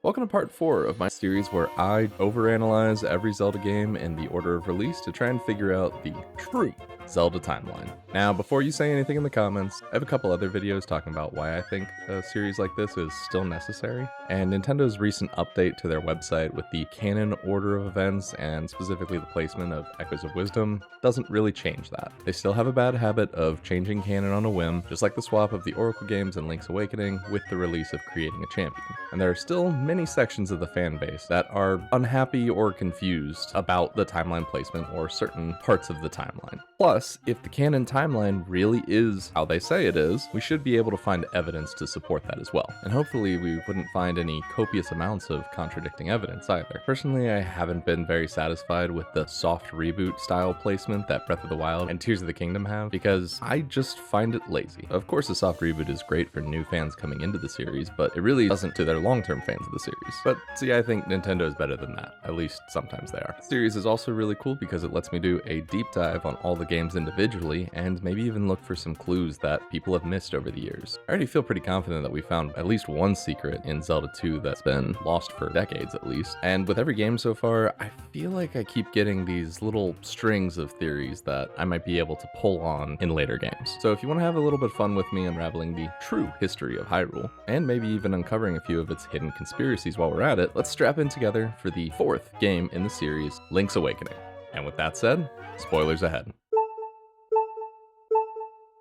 Welcome to part 4 of my series where I overanalyze every Zelda game in the order of release to try and figure out the true Zelda timeline. Now, before you say anything in the comments, I have a couple other videos talking about why I think a series like this is still necessary, and Nintendo's recent update to their website with the canon order of events and specifically the placement of Echoes of Wisdom doesn't really change that. They still have a bad habit of changing canon on a whim, just like the swap of the Oracle games and Link's Awakening with the release of Creating a Champion. And there are still many sections of the fan base that are unhappy or confused about the timeline placement or certain parts of the timeline. Plus, if the canon timeline really is how they say it is, we should be able to find evidence to support that as well. And hopefully we wouldn't find any copious amounts of contradicting evidence either. Personally, I haven't been very satisfied with the soft reboot style placement that Breath of the Wild and Tears of the Kingdom have, because I just find it lazy. Of course, a soft reboot is great for new fans coming into the series, but it really doesn't to their long-term fans of the series. But see, I think Nintendo is better than that. At least sometimes they are. The series is also really cool because it lets me do a deep dive on all the games individually and maybe even look for some clues that people have missed over the years. I already feel pretty confident that we found at least one secret in Zelda 2 that's been lost for decades at least. And with every game so far, I feel like I keep getting these little strings of theories that I might be able to pull on in later games. So if you want to have a little bit of fun with me unraveling the true history of Hyrule, and maybe even uncovering a few of its hidden conspiracies while we're at it, let's strap in together for the 4th game in the series, Link's Awakening. And with that said, spoilers ahead.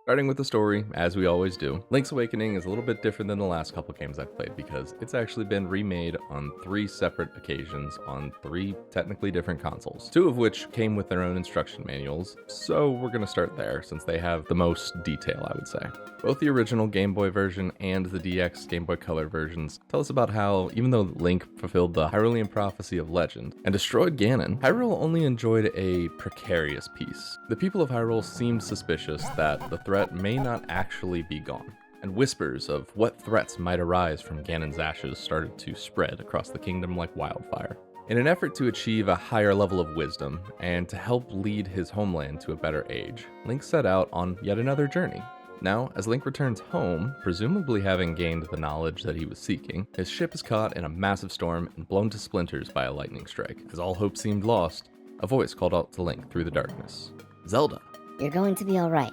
Starting with the story, as we always do, Link's Awakening is a little bit different than the last couple games I've played because it's actually been remade on 3 separate occasions on 3 technically different consoles, 2 of which came with their own instruction manuals, so we're gonna start there since they have the most detail, I would say. Both the original Game Boy version and the DX Game Boy Color versions tell us about how, even though Link fulfilled the Hyrulean prophecy of legend and destroyed Ganon, Hyrule only enjoyed a precarious peace. The people of Hyrule seemed suspicious that the threat may not actually be gone, and whispers of what threats might arise from Ganon's ashes started to spread across the kingdom like wildfire. In an effort to achieve a higher level of wisdom and to help lead his homeland to a better age, Link set out on yet another journey. Now, as Link returns home, presumably having gained the knowledge that he was seeking, his ship is caught in a massive storm and blown to splinters by a lightning strike. As all hope seemed lost, a voice called out to Link through the darkness. "Zelda." You're going to be all right.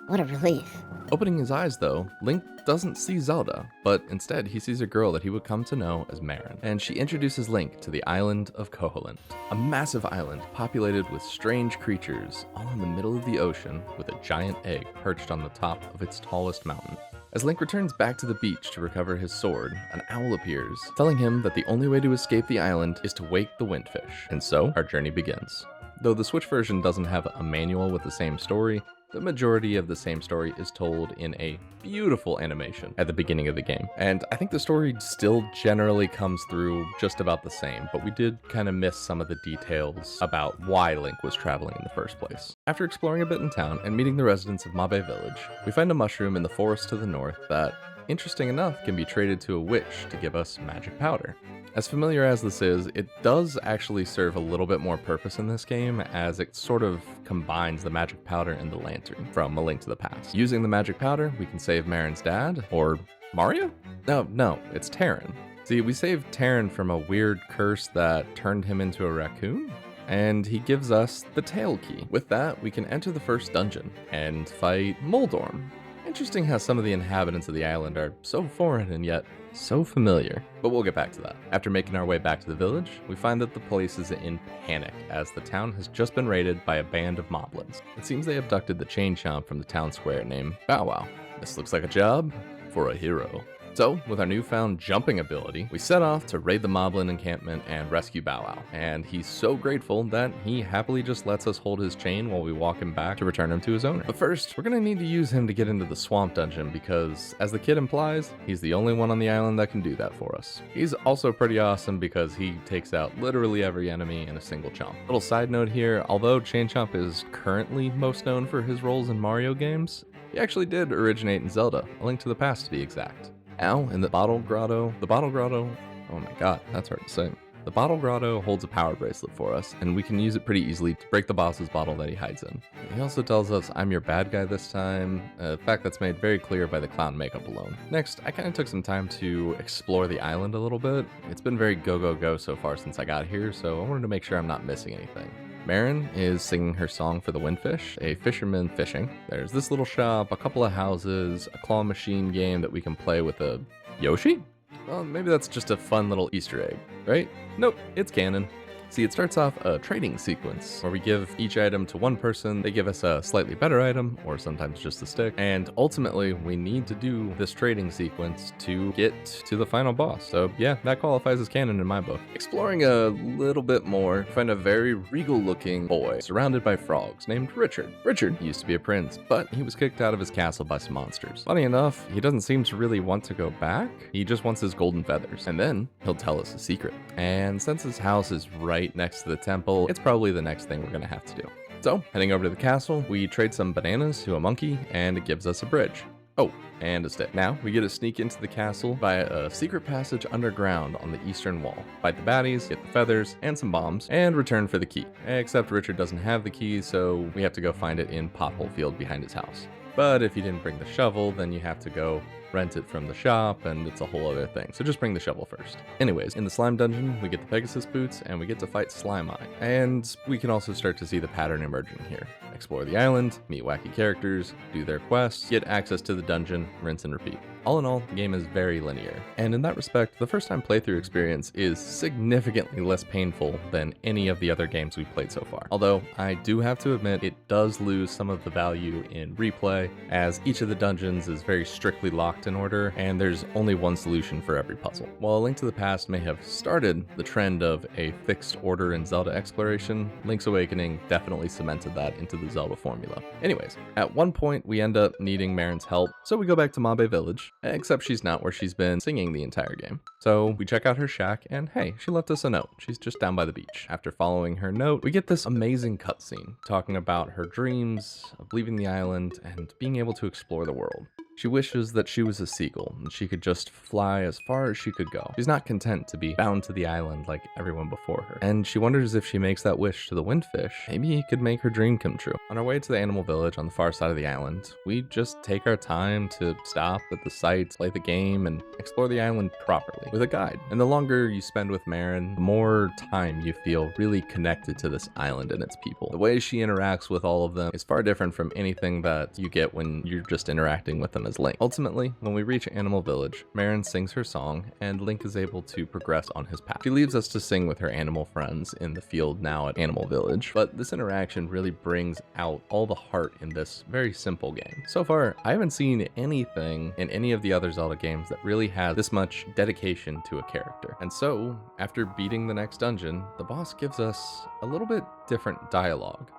What a relief. Opening his eyes though, Link doesn't see Zelda, but instead he sees a girl that he would come to know as Marin, and she introduces Link to the island of Koholint, a massive island populated with strange creatures, all in the middle of the ocean with a giant egg perched on the top of its tallest mountain. As Link returns back to the beach to recover his sword, an owl appears, telling him that the only way to escape the island is to wake the windfish, and so our journey begins. Though the Switch version doesn't have a manual with the same story, the majority of the same story is told in a beautiful animation at the beginning of the game. And I think the story still generally comes through just about the same, but we did kind of miss some of the details about why Link was traveling in the first place. After exploring a bit in town and meeting the residents of Mabe Village, we find a mushroom in the forest to the north that, interesting enough, can be traded to a witch to give us magic powder. As familiar as this is, it does actually serve a little bit more purpose in this game, as it sort of combines the magic powder and the lantern from A Link to the Past. Using the magic powder, we can save Marin's dad, or Mario? No, it's Terran. See, we saved Terran from a weird curse that turned him into a raccoon, and he gives us the tail key. With that, we can enter the first dungeon and fight Moldorm. Interesting how some of the inhabitants of the island are so foreign and yet so familiar, but we'll get back to that. After making our way back to the village, we find that the place is in panic as the town has just been raided by a band of moblins. It seems they abducted the chain chomp from the town square named Bow Wow. This looks like a job for a hero. So, with our newfound jumping ability, we set off to raid the Moblin encampment and rescue Bow Wow. And he's so grateful that he happily just lets us hold his chain while we walk him back to return him to his owner. But first, we're gonna need to use him to get into the swamp dungeon because, as the kid implies, he's the only one on the island that can do that for us. He's also pretty awesome because he takes out literally every enemy in a single chomp. Little side note here, although Chain Chomp is currently most known for his roles in Mario games, he actually did originate in Zelda, A Link to the Past to be exact. Now, in the Bottle Grotto, oh my god, that's hard to say. The bottle grotto holds a power bracelet for us, and we can use it pretty easily to break the boss's bottle that he hides in. He also tells us, I'm your bad guy this time, a fact that's made very clear by the clown makeup alone. Next, I kind of took some time to explore the island a little bit. It's been very go so far since I got here, so I wanted to make sure I'm not missing anything. Marin is singing her song for the windfish, a fisherman fishing. There's this little shop, a couple of houses, a claw machine game that we can play with a Yoshi? Well, maybe that's just a fun little Easter egg, right? Nope, it's canon. See, it starts off a trading sequence where we give each item to one person, they give us a slightly better item, or sometimes just a stick, and ultimately we need to do this trading sequence to get to the final boss. So yeah, that qualifies as canon in my book. Exploring a little bit more, find a very regal looking boy surrounded by frogs named Richard. Richard used to be a prince, but he was kicked out of his castle by some monsters. Funny enough, he doesn't seem to really want to go back, he just wants his golden feathers, and then he'll tell us a secret. And since his house is right next to the temple, it's probably the next thing we're gonna have to do. So, heading over to the castle, we trade some bananas to a monkey, and it gives us a bridge. Oh, and a stick. Now, we get to sneak into the castle via a secret passage underground on the eastern wall. Fight the baddies, get the feathers, and some bombs, and return for the key. Except Richard doesn't have the key, so we have to go find it in Pothole Field behind his house. But if you didn't bring the shovel, then you have to go rent it from the shop, and it's a whole other thing. So just bring the shovel first. Anyways, in the slime dungeon, we get the Pegasus boots, and we get to fight Slime Eye. And we can also start to see the pattern emerging here. Explore the island, meet wacky characters, do their quests, get access to the dungeon, rinse and repeat. All in all, the game is very linear, and in that respect, the first time playthrough experience is significantly less painful than any of the other games we've played so far. Although, I do have to admit, it does lose some of the value in replay, as each of the dungeons is very strictly locked in order, and there's only one solution for every puzzle. While A Link to the Past may have started the trend of a fixed order in Zelda exploration, Link's Awakening definitely cemented that into the Zelda formula. Anyways, at one point we end up needing Marin's help, so we go back to Mabe Village, except she's not where she's been singing the entire game. So we check out her shack, and hey, she left us a note. She's just down by the beach. After following her note, we get this amazing cutscene talking about her dreams of leaving the island and being able to explore the world. She wishes that she was a seagull and she could just fly as far as she could go. She's not content to be bound to the island like everyone before her. And she wonders if she makes that wish to the windfish, maybe he could make her dream come true. On our way to the animal village on the far side of the island, we just take our time to stop at the sites, play the game, and explore the island properly with a guide. And the longer you spend with Marin, the more time you feel really connected to this island and its people. The way she interacts with all of them is far different from anything that you get when you're just interacting with them as Link. Ultimately, when we reach Animal Village, Marin sings her song, and Link is able to progress on his path. She leaves us to sing with her animal friends in the field now at Animal Village, but this interaction really brings out all the heart in this very simple game. So far, I haven't seen anything in any of the other Zelda games that really has this much dedication to a character. And so, after beating the next dungeon, the boss gives us a little bit different dialogue.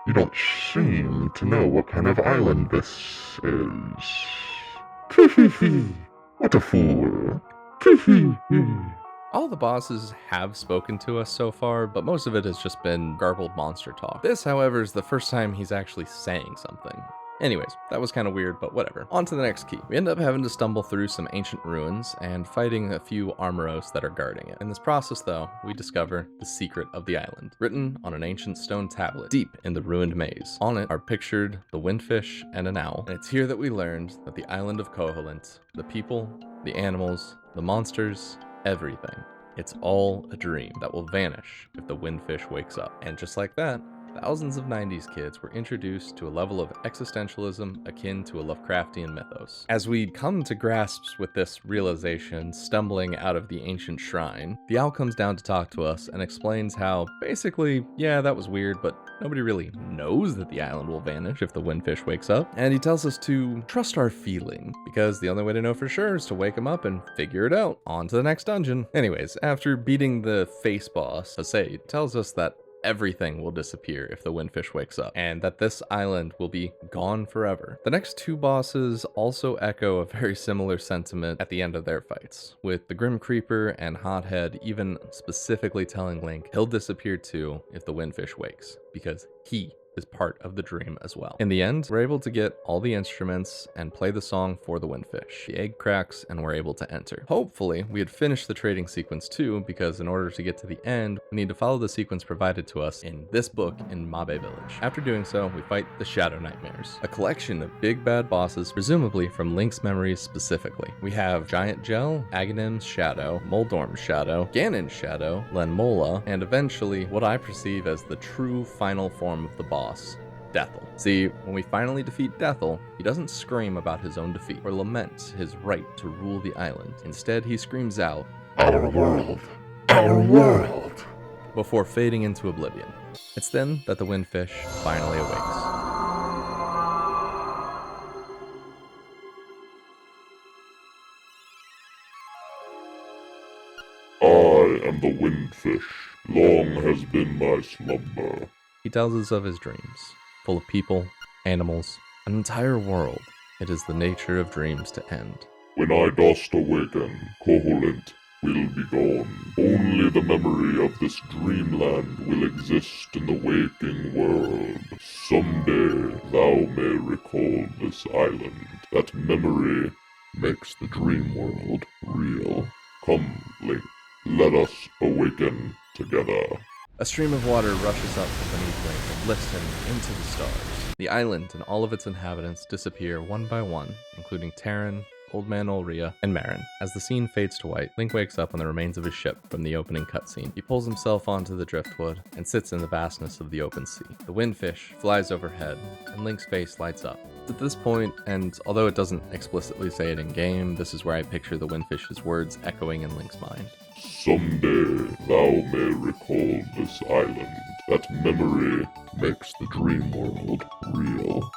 You don't seem to know what kind of island this is. What a fool. All the bosses have spoken to us so far, but most of it has just been garbled monster talk. This, however, is the first time he's actually saying something. Anyways, that was kind of weird, but whatever. On to the next key. We end up having to stumble through some ancient ruins and fighting a few Armoros that are guarding it. In this process, though, we discover the secret of the island, written on an ancient stone tablet deep in the ruined maze. On it are pictured the windfish and an owl, and it's here that we learned that the island of Koholint, the people, the animals, the monsters, everything, it's all a dream that will vanish if the windfish wakes up. And just like that, thousands of 90s kids were introduced to a level of existentialism akin to a Lovecraftian mythos. As we come to grasps with this realization, stumbling out of the ancient shrine, the owl comes down to talk to us and explains how, basically, yeah, that was weird, but nobody really knows that the island will vanish if the windfish wakes up. And he tells us to trust our feeling, because the only way to know for sure is to wake him up and figure it out. On to the next dungeon. Anyways, after beating the face boss, Hasei tells us that everything will disappear if the windfish wakes up, and that this island will be gone forever. The next two bosses also echo a very similar sentiment at the end of their fights, with the Grim Creeper and Hothead even specifically telling Link he'll disappear too if the windfish wakes, because he is part of the dream as well. In the end, we're able to get all the instruments and play the song for the Windfish. The egg cracks and we're able to enter. Hopefully, we had finished the trading sequence too, because in order to get to the end, we need to follow the sequence provided to us in this book in Mabe Village. After doing so, we fight the Shadow Nightmares, a collection of big bad bosses, presumably from Link's memories specifically. We have Giant Gel, Aghanim's Shadow, Moldorm's Shadow, Ganon's Shadow, Lenmola, and eventually what I perceive as the true final form of the boss, Deathel. See, when we finally defeat Deathel, he doesn't scream about his own defeat or lament his right to rule the island. Instead, he screams out, Our world! Our world! before fading into oblivion. It's then that the Windfish finally awakes. I am the Windfish. Long has been my slumber. He tells us of his dreams, full of people, animals, an entire world. It is the nature of dreams to end. When I dost awaken, Koholint will be gone. Only the memory of this dreamland will exist in the waking world. Someday thou may recall this island. That memory makes the dream world real. Come, Link, let us awaken together. A stream of water rushes up from beneath Link and lifts him into the stars. The island and all of its inhabitants disappear one by one, including Terran, Old Man Ulria, and Marin. As the scene fades to white, Link wakes up on the remains of his ship from the opening cutscene. He pulls himself onto the driftwood and sits in the vastness of the open sea. The Windfish flies overhead, and Link's face lights up. At this point, and although it doesn't explicitly say it in-game, this is where I picture the Windfish's words echoing in Link's mind. Someday thou may recall this island. That memory makes the dream world real.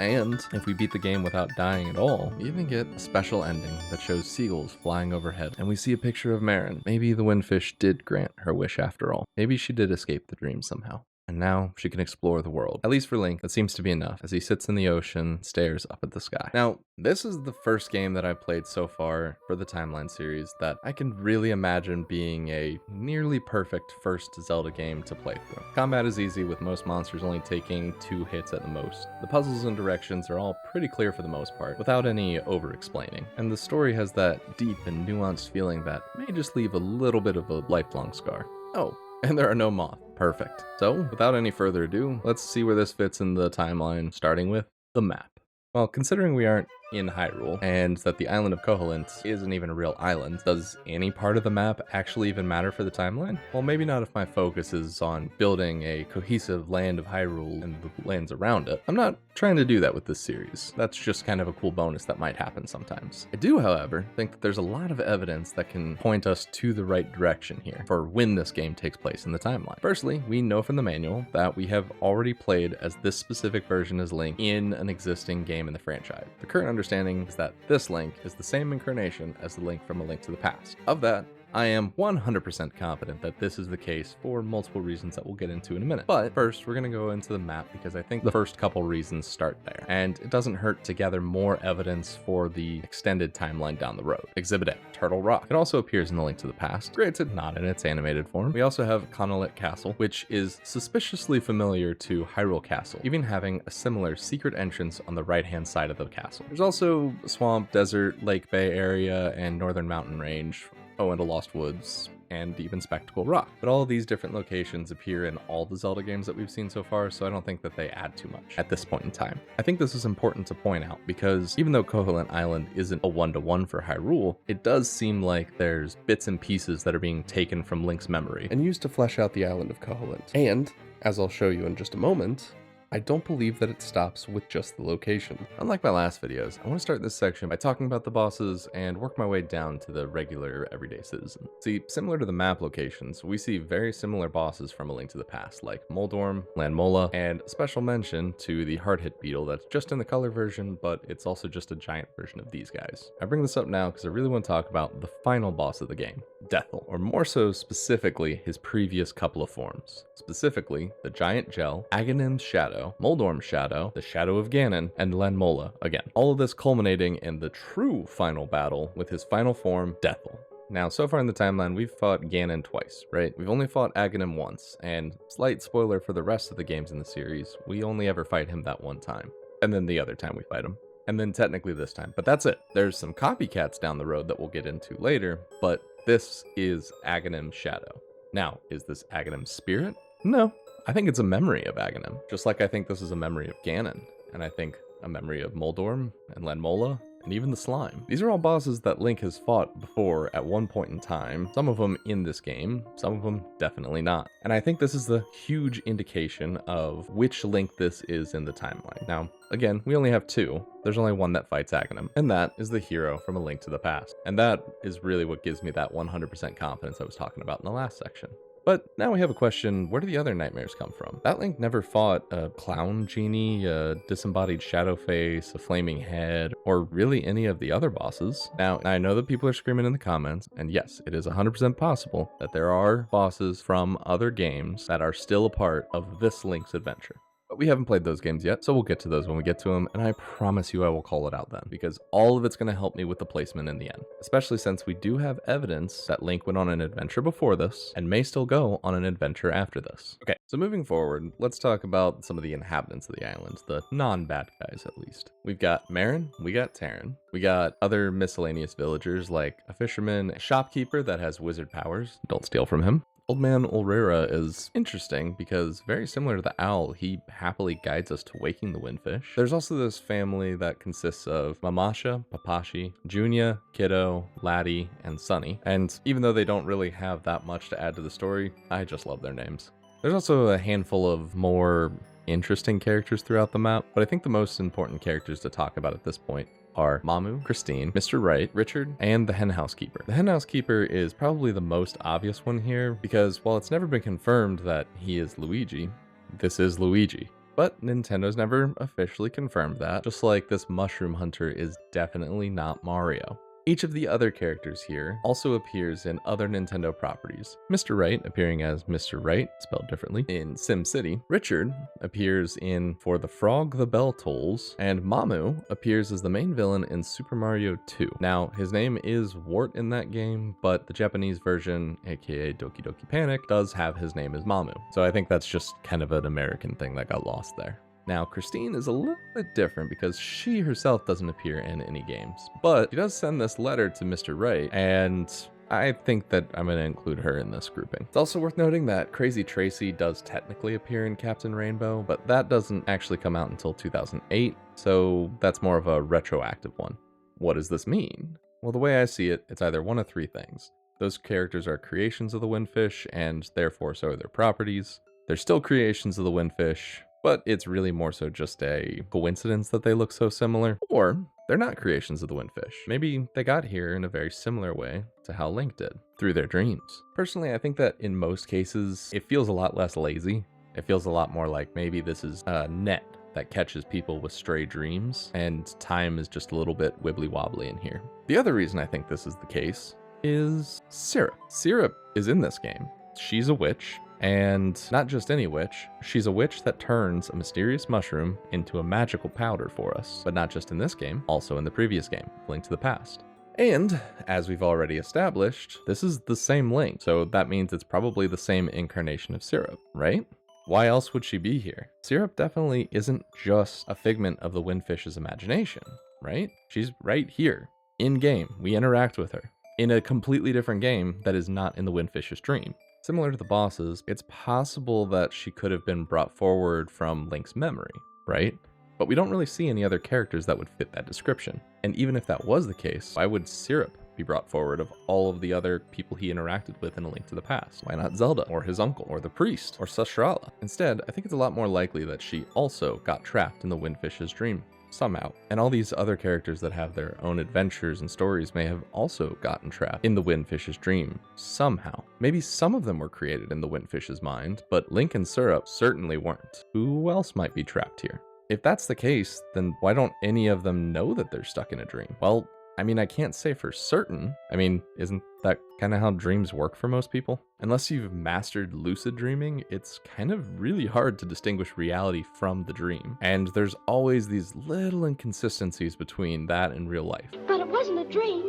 And if we beat the game without dying at all, we even get a special ending that shows seagulls flying overhead, and we see a picture of Marin. Maybe the Windfish did grant her wish after all. Maybe she did escape the dream somehow. And now she can explore the world. At least for Link, that seems to be enough as he sits in the ocean, and stares up at the sky. Now, this is the first game that I've played so far for the Timeline series that I can really imagine being a nearly perfect first Zelda game to play through. Combat is easy, with most monsters only taking 2 hits at the most. The puzzles and directions are all pretty clear for the most part, without any over-explaining. And the story has that deep and nuanced feeling that may just leave a little bit of a lifelong scar. Oh, and there are no moth. Perfect. So, without any further ado, let's see where this fits in the timeline, starting with the map. Well, considering we aren't in Hyrule, and that the island of Koholint isn't even a real island, does any part of the map actually even matter for the timeline? Well, maybe not if my focus is on building a cohesive land of Hyrule and the lands around it. I'm not trying to do that with this series. That's just kind of a cool bonus that might happen sometimes. I do, however, think that there's a lot of evidence that can point us to the right direction here for when this game takes place in the timeline. Firstly, we know from the manual that we have already played as this specific version as Link in an existing game in the franchise. The current understanding is that this Link is the same incarnation as the Link from A Link to the Past. Of that, I am 100% confident that this is the case for multiple reasons that we'll get into in a minute. But first, we're going to go into the map because I think the first couple reasons start there. And it doesn't hurt to gather more evidence for the extended timeline down the road. Exhibit A, Turtle Rock. It also appears in A Link to the Past, granted not in its animated form. We also have Connolit Castle, which is suspiciously familiar to Hyrule Castle, even having a similar secret entrance on the right-hand side of the castle. There's also swamp, desert, lake bay area, and northern mountain range. Oh, and a Lost Woods, and even Spectacle Rock. But all of these different locations appear in all the Zelda games that we've seen so far, so I don't think that they add too much at this point in time. I think this is important to point out because even though Koholint Island isn't a one-to-one for Hyrule, it does seem like there's bits and pieces that are being taken from Link's memory and used to flesh out the island of Koholint. And, as I'll show you in just a moment, I don't believe that it stops with just the location. Unlike my last videos, I want to start this section by talking about the bosses and work my way down to the regular everyday citizen. See, similar to the map locations, we see very similar bosses from A Link to the Past, like Moldorm, Lanmola, and a special mention to the hard-hit beetle that's just in the color version, but it's also just a giant version of these guys. I bring this up now because I really want to talk about the final boss of the game, Deathel, or more so specifically his previous couple of forms. Specifically, the Giant Gel, Aghanim's Shadow, Moldorm's Shadow, the Shadow of Ganon, and Lenmola again. All of this culminating in the true final battle with his final form, Deathel. Now, so far in the timeline, we've fought Ganon twice, right? We've only fought Aghanim once, and slight spoiler for the rest of the games in the series, we only ever fight him that one time. And then the other time we fight him. And then technically this time. But that's it. There's some copycats down the road that we'll get into later, but this is Aghanim's shadow. Now, is this Aghanim's spirit? No. I think it's a memory of Aghanim, just like I think this is a memory of Ganon, and I think a memory of Moldorm and Lanmola, and even the slime. These are all bosses that Link has fought before at one point in time, some of them in this game, some of them definitely not. And I think this is the huge indication of which Link this is in the timeline. Now, again, we only have two. There's only one that fights Aghanim, and that is the hero from A Link to the Past. And that is really what gives me that 100% confidence I was talking about in the last section. But now we have a question, where do the other nightmares come from? That Link never fought a clown genie, a disembodied shadow face, a flaming head, or really any of the other bosses. Now, I know that people are screaming in the comments, and yes, it is 100% possible that there are bosses from other games that are still a part of this Link's adventure. But we haven't played those games yet, so we'll get to those when we get to them, and I promise you I will call it out then, because all of it's going to help me with the placement in the end, especially since we do have evidence that Link went on an adventure before this, and may still go on an adventure after this. Okay, so moving forward, let's talk about some of the inhabitants of the island, the non-bad guys at least. We've got Marin, we got Terran, we got other miscellaneous villagers like a fisherman, a shopkeeper that has wizard powers, don't steal from him. Old Man Ulrira is interesting because very similar to the owl, he happily guides us to waking the windfish. There's also this family that consists of Mamasha, Papashi, Junia, Kiddo, Laddie, and Sunny. And even though they don't really have that much to add to the story, I just love their names. There's also a handful of more interesting characters throughout the map, but I think the most important characters to talk about at this point are Mamu, Christine, Mr. Wright, Richard, and the hen housekeeper. The hen housekeeper is probably the most obvious one here because while it's never been confirmed that he is Luigi, this is Luigi. But Nintendo's never officially confirmed that, just like this mushroom hunter is definitely not Mario. Each of the other characters here also appears in other Nintendo properties. Mr. Wright appearing as Mr. Wright, spelled differently, in SimCity. Richard appears in For the Frog the Bell Tolls, and Mamu appears as the main villain in Super Mario 2. Now, his name is Wart in that game, but the Japanese version, aka Doki Doki Panic, does have his name as Mamu. So I think that's just kind of an American thing that got lost there. Now, Christine is a little bit different because she herself doesn't appear in any games, but she does send this letter to Mr. Wright, and I think that I'm going to include her in this grouping. It's also worth noting that Crazy Tracy does technically appear in Captain Rainbow, but that doesn't actually come out until 2008, so that's more of a retroactive one. What does this mean? Well, the way I see it, it's either one of three things. Those characters are creations of the Windfish, and therefore so are their properties. They're still creations of the Windfish, but it's really more so just a coincidence that they look so similar. Or they're not creations of the Windfish. Maybe they got here in a very similar way to how Link did, through their dreams. Personally, I think that in most cases, it feels a lot less lazy. It feels a lot more like maybe this is a net that catches people with stray dreams, and time is just a little bit wibbly wobbly in here. The other reason I think this is the case is Syrup. Syrup is in this game. She's a witch. And not just any witch, she's a witch that turns a mysterious mushroom into a magical powder for us. But not just in this game, also in the previous game, Link to the Past. And, as we've already established, this is the same Link, so that means it's probably the same incarnation of Syrup, right? Why else would she be here? Syrup definitely isn't just a figment of the Windfish's imagination, right? She's right here, in-game. We interact with her, in a completely different game that is not in the Windfish's dream. Similar to the bosses, it's possible that she could have been brought forward from Link's memory, right? But we don't really see any other characters that would fit that description. And even if that was the case, why would Syrup be brought forward of all of the other people he interacted with in A Link to the Past? Why not Zelda, or his uncle, or the priest, or Sushrala? Instead, I think it's a lot more likely that she also got trapped in the Windfish's dream. Somehow. And all these other characters that have their own adventures and stories may have also gotten trapped in the Windfish's dream, somehow. Maybe some of them were created in the Windfish's mind, but Link and Syrup certainly weren't. Who else might be trapped here? If that's the case, then why don't any of them know that they're stuck in a dream? Well, I mean, I can't say for certain. I mean, isn't that kind of how dreams work for most people? Unless you've mastered lucid dreaming, it's kind of really hard to distinguish reality from the dream. And there's always these little inconsistencies between that and real life. But it wasn't a dream.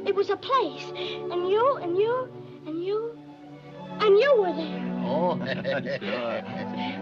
It was a place. And you, and you, and you, and you were there. Oh,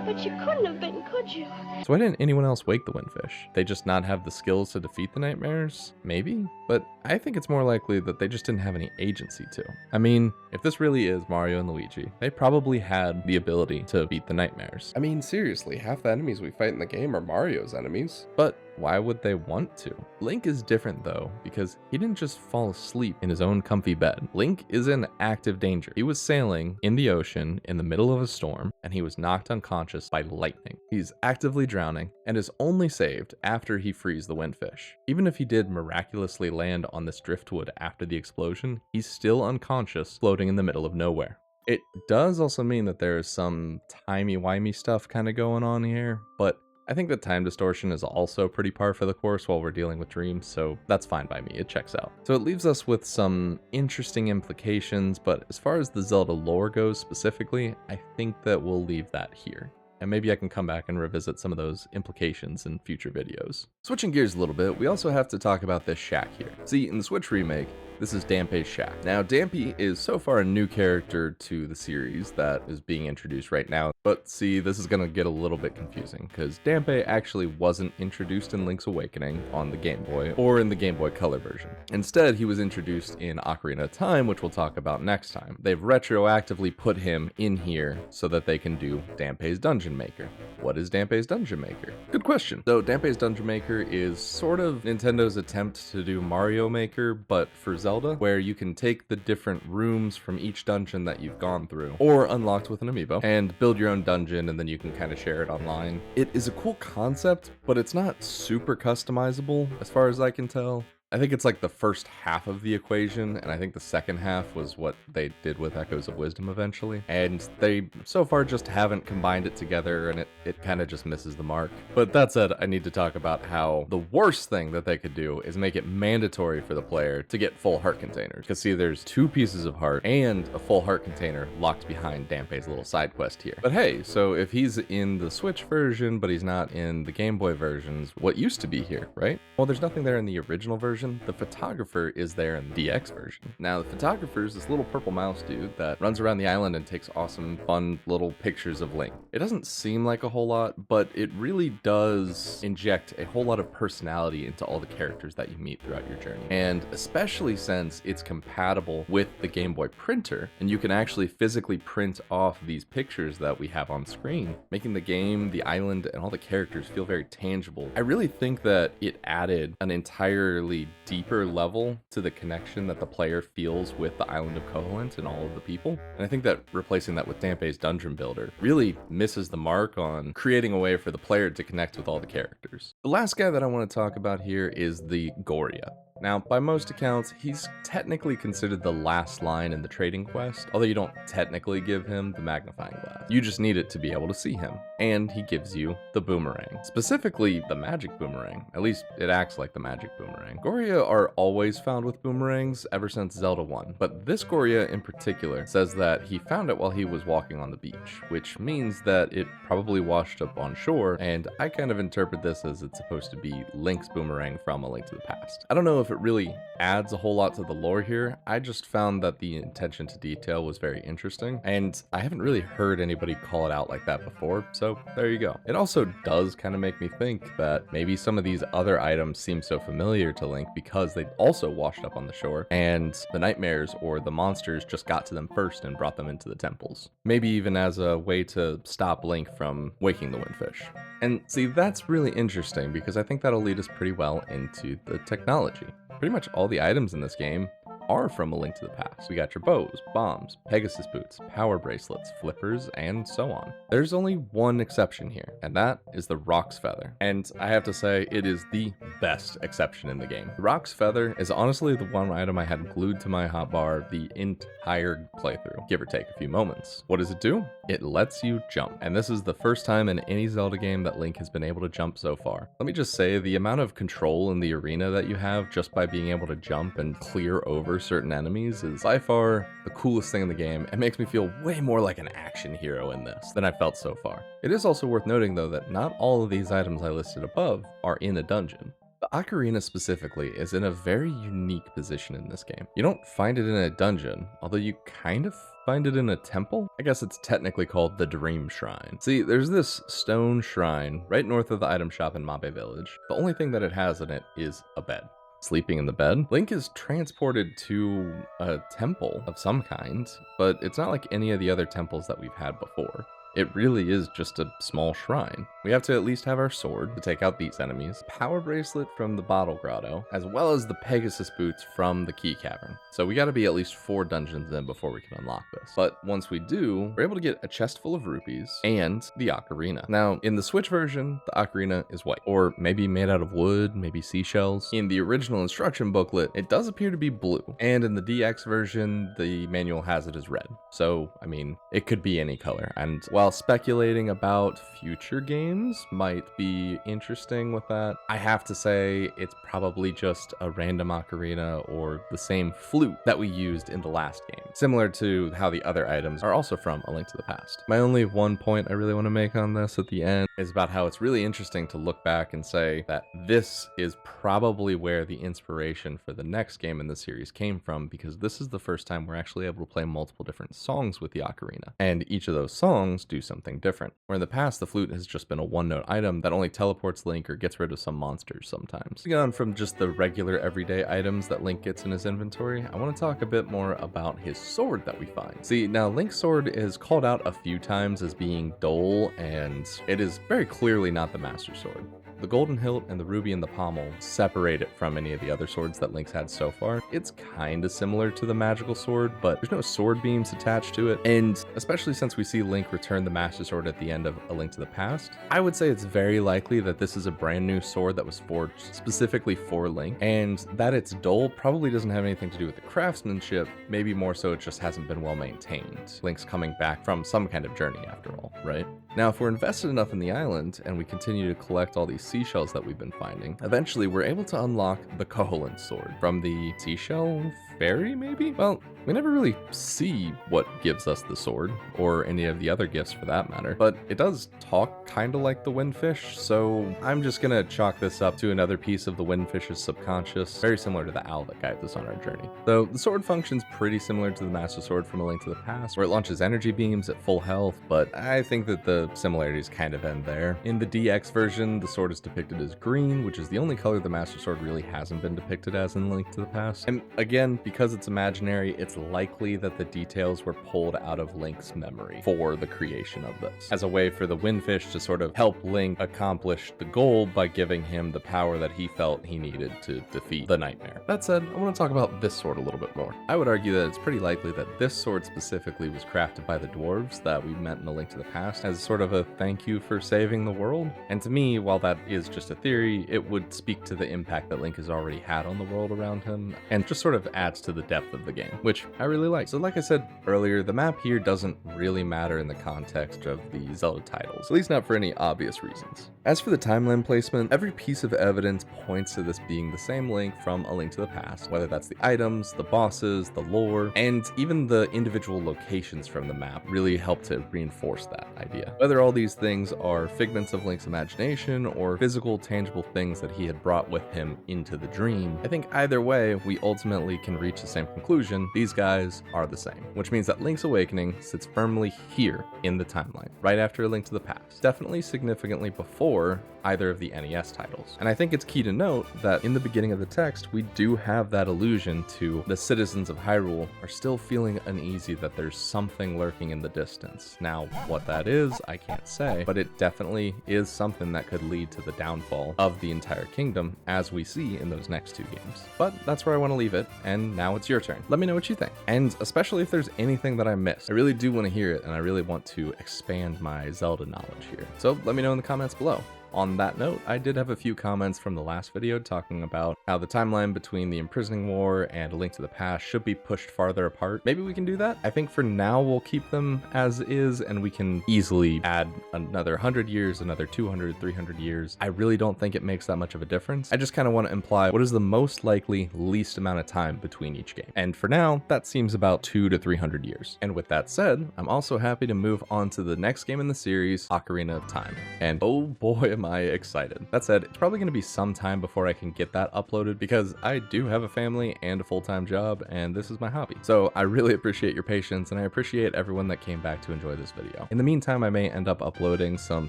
But you couldn't have been, could you? So why didn't anyone else wake the Windfish? They just not have the skills to defeat the nightmares? Maybe? But I think it's more likely that they just didn't have any agency to. I mean, if this really is Mario and Luigi, they probably had the ability to beat the nightmares. I mean, seriously, half the enemies we fight in the game are Mario's enemies. But why would they want to? Link is different though, because he didn't just fall asleep in his own comfy bed. Link is in active danger. He was sailing in the ocean in the middle of a storm, and he was knocked unconscious by lightning. He's actively drowning, and is only saved after he frees the Windfish. Even if he did miraculously land on this driftwood after the explosion, he's still unconscious, floating in the middle of nowhere. It does also mean that there is some timey-wimey stuff kind of going on here, but I think that time distortion is also pretty par for the course while we're dealing with dreams, so that's fine by me, it checks out. So it leaves us with some interesting implications, but as far as the Zelda lore goes specifically, I think that we'll leave that here. And maybe I can come back and revisit some of those implications in future videos. Switching gears a little bit, we also have to talk about this shack here. See, in the Switch remake, this is Dampé's shack. Now, Dampé is so far a new character to the series that is being introduced right now, but see, this is gonna get a little bit confusing, because Dampé actually wasn't introduced in Link's Awakening on the Game Boy, or in the Game Boy Color version. Instead, he was introduced in Ocarina of Time, which we'll talk about next time. They've retroactively put him in here so that they can do Dampé's Dungeon Maker. What is Dampé's Dungeon Maker? Good question. So Dampé's Dungeon Maker is sort of Nintendo's attempt to do Mario Maker, but for Zelda, where you can take the different rooms from each dungeon that you've gone through, or unlocked with an amiibo, and build your own dungeon, and then you can kind of share it online. It is a cool concept, but it's not super customizable as far as I can tell. I think it's like the first half of the equation, and I think the second half was what they did with Echoes of Wisdom eventually. And they so far just haven't combined it together, and it kind of just misses the mark. But that said, I need to talk about how the worst thing that they could do is make it mandatory for the player to get full heart containers. Because see, there's 2 pieces of heart and a full heart container locked behind Dampé's little side quest here. But hey, so if he's in the Switch version, but he's not in the Game Boy versions, what used to be here, right? Well, there's nothing there in the original version. The photographer is there in the DX version. Now, the photographer is this little purple mouse dude that runs around the island and takes awesome, fun little pictures of Link. It doesn't seem like a whole lot, but it really does inject a whole lot of personality into all the characters that you meet throughout your journey. And especially since it's compatible with the Game Boy printer, and you can actually physically print off these pictures that we have on screen, making the game, the island, and all the characters feel very tangible. I really think that it added an entirely deeper level to the connection that the player feels with the island of Koholint and all of the people. And I think that replacing that with Dampé's Dungeon Builder really misses the mark on creating a way for the player to connect with all the characters. The last guy that I want to talk about here is the Goria. Now, by most accounts, he's technically considered the last line in the trading quest, although you don't technically give him the magnifying glass. You just need it to be able to see him, and he gives you the boomerang. Specifically, the magic boomerang. At least it acts like the magic boomerang. Goria are always found with boomerangs ever since Zelda 1, but this Goria in particular says that he found it while he was walking on the beach, which means that it probably washed up on shore, and I kind of interpret this as it's supposed to be Link's boomerang from A Link to the Past. I don't know if it really adds a whole lot to the lore here. I just found that the attention to detail was very interesting, and I haven't really heard anybody call it out like that before, so there you go. It also does kind of make me think that maybe some of these other items seem so familiar to Link because they also washed up on the shore, and the nightmares or the monsters just got to them first and brought them into the temples. Maybe even as a way to stop Link from waking the Windfish. And see, that's really interesting because I think that'll lead us pretty well into the technology. Pretty much all the items in this game are from A Link to the Past. We got your bows, bombs, Pegasus boots, power bracelets, flippers, and so on. There's only one exception here, and that is the Rock's Feather. And I have to say, it is the best exception in the game. The Rock's Feather is honestly the one item I had glued to my hotbar the entire playthrough, give or take a few moments. What does it do? It lets you jump. And this is the first time in any Zelda game that Link has been able to jump so far. Let me just say, the amount of control in the arena that you have just by being able to jump and clear over certain enemies is by far the coolest thing in the game. It makes me feel way more like an action hero in this than I felt so far. It is also worth noting though that not all of these items I listed above are in a dungeon. The ocarina specifically is in a very unique position in this game. You don't find it in a dungeon, although you kind of find it in a temple? I guess it's technically called the Dream Shrine. See, there's this stone shrine right north of the item shop in Mabe Village. The only thing that it has in it is a bed. Sleeping in the bed, Link is transported to a temple of some kind, but it's not like any of the other temples that we've had before. It really is just a small shrine. We have to at least have our sword to take out these enemies, power bracelet from the Bottle Grotto, as well as the Pegasus boots from the Key Cavern. So we gotta be at least 4 dungeons in before we can unlock this. But once we do, we're able to get a chest full of rupees and the ocarina. Now, in the Switch version, the ocarina is white, or maybe made out of wood, maybe seashells. In the original instruction booklet, it does appear to be blue, and in the DX version, the manual has it as red. So, I mean, it could be any color. And while speculating about future games might be interesting with that, I have to say it's probably just a random ocarina or the same flute that we used in the last game, similar to how the other items are also from A Link to the Past. My only one point I really want to make on this at the end is about how it's really interesting to look back and say that this is probably where the inspiration for the next game in the series came from, because this is the first time we're actually able to play multiple different songs with the ocarina, and each of those songs do something different. Where in the past, the flute has just been a one-note item that only teleports Link or gets rid of some monsters sometimes. Moving on from just the regular everyday items that Link gets in his inventory, I want to talk a bit more about his sword that we find. See, now Link's sword is called out a few times as being dull, and it is very clearly not the Master Sword. The golden hilt and the ruby in the pommel separate it from any of the other swords that Link's had so far. It's kinda similar to the magical sword, but there's no sword beams attached to it, and especially since we see Link return the Master Sword at the end of A Link to the Past, I would say it's very likely that this is a brand new sword that was forged specifically for Link, and that it's dull probably doesn't have anything to do with the craftsmanship, maybe more so it just hasn't been well maintained. Link's coming back from some kind of journey after all, right? Now, if we're invested enough in the island and we continue to collect all these seashells that we've been finding, eventually we're able to unlock the Koholint sword from the seashell fairy, maybe? Well, we never really see what gives us the sword, or any of the other gifts for that matter, but it does talk kind of like the windfish, so I'm just gonna chalk this up to another piece of the windfish's subconscious, very similar to the owl that guides us on our journey. Though the sword functions pretty similar to the Master Sword from A Link to the Past, where it launches energy beams at full health, but I think that the similarities kind of end there. In the DX version, the sword is depicted as green, which is the only color the Master Sword really hasn't been depicted as in Link to the Past. And again, because it's imaginary, it's likely that the details were pulled out of Link's memory for the creation of this, as a way for the windfish to sort of help Link accomplish the goal by giving him the power that he felt he needed to defeat the nightmare. That said, I want to talk about this sword a little bit more. I would argue that it's pretty likely that this sword specifically was crafted by the dwarves that we met in A Link to the Past as sort of a thank you for saving the world. And to me, while that is just a theory, it would speak to the impact that Link has already had on the world around him, and just sort of adds to the depth of the game, which I really like. So like I said earlier, the map here doesn't really matter in the context of the Zelda titles, at least not for any obvious reasons. As for the timeline placement, every piece of evidence points to this being the same Link from A Link to the Past, whether that's the items, the bosses, the lore, and even the individual locations from the map really help to reinforce that idea. Whether all these things are figments of Link's imagination or physical, tangible things that he had brought with him into the dream, I think either way, we ultimately can reach the same conclusion: these guys are the same, which means that Link's Awakening sits firmly here in the timeline, right after A Link to the Past, definitely significantly before either of the NES titles. And I think it's key to note that in the beginning of the text, we do have that allusion to the citizens of Hyrule are still feeling uneasy that there's something lurking in the distance. Now, what that is, I can't say, but it definitely is something that could lead to the downfall of the entire kingdom, as we see in those next 2 games. But that's where I want to leave it, and now it's your turn. Let me know what you think, and especially if there's anything that I missed. I really do want to hear it, and I really want to expand my Zelda knowledge here. So let me know in the comments below. On that note, I did have a few comments from the last video talking about how the timeline between the Imprisoning War and A Link to the Past should be pushed farther apart. Maybe we can do that. I think for now we'll keep them as is, and we can easily add another 100 years, another 200, 300 years. I really don't think it makes that much of a difference. I just kind of want to imply what is the most likely least amount of time between each game. And for now, that seems about 200 to 300 years. And with that said, I'm also happy to move on to the next game in the series, Ocarina of Time. And oh boy, am am I excited. That said, it's probably going to be some time before I can get that uploaded because I do have a family and a full-time job, and this is my hobby. So I really appreciate your patience, and I appreciate everyone that came back to enjoy this video. In the meantime, I may end up uploading some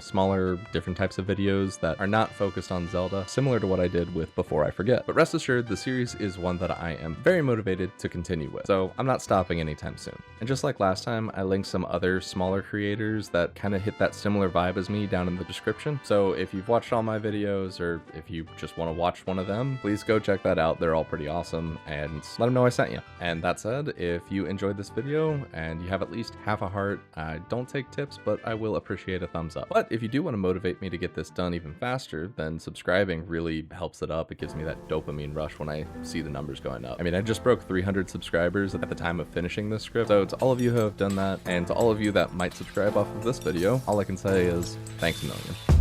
smaller, different types of videos that are not focused on Zelda, similar to what I did with Before I Forget. But rest assured, the series is one that I am very motivated to continue with, so I'm not stopping anytime soon. And just like last time, I linked some other smaller creators that kind of hit that similar vibe as me down in the description. So if you've watched all my videos, or if you just want to watch one of them, please go check that out. They're all pretty awesome, and let them know I sent you. And that said, if you enjoyed this video and you have at least half a heart, I don't take tips, but I will appreciate a thumbs up. But if you do want to motivate me to get this done even faster, then subscribing really helps it up. It gives me that dopamine rush when I see the numbers going up. I mean, I just broke 300 subscribers at the time of finishing this script, so to all of you who have done that, and to all of you that might subscribe off of this video, all I can say is thanks a million.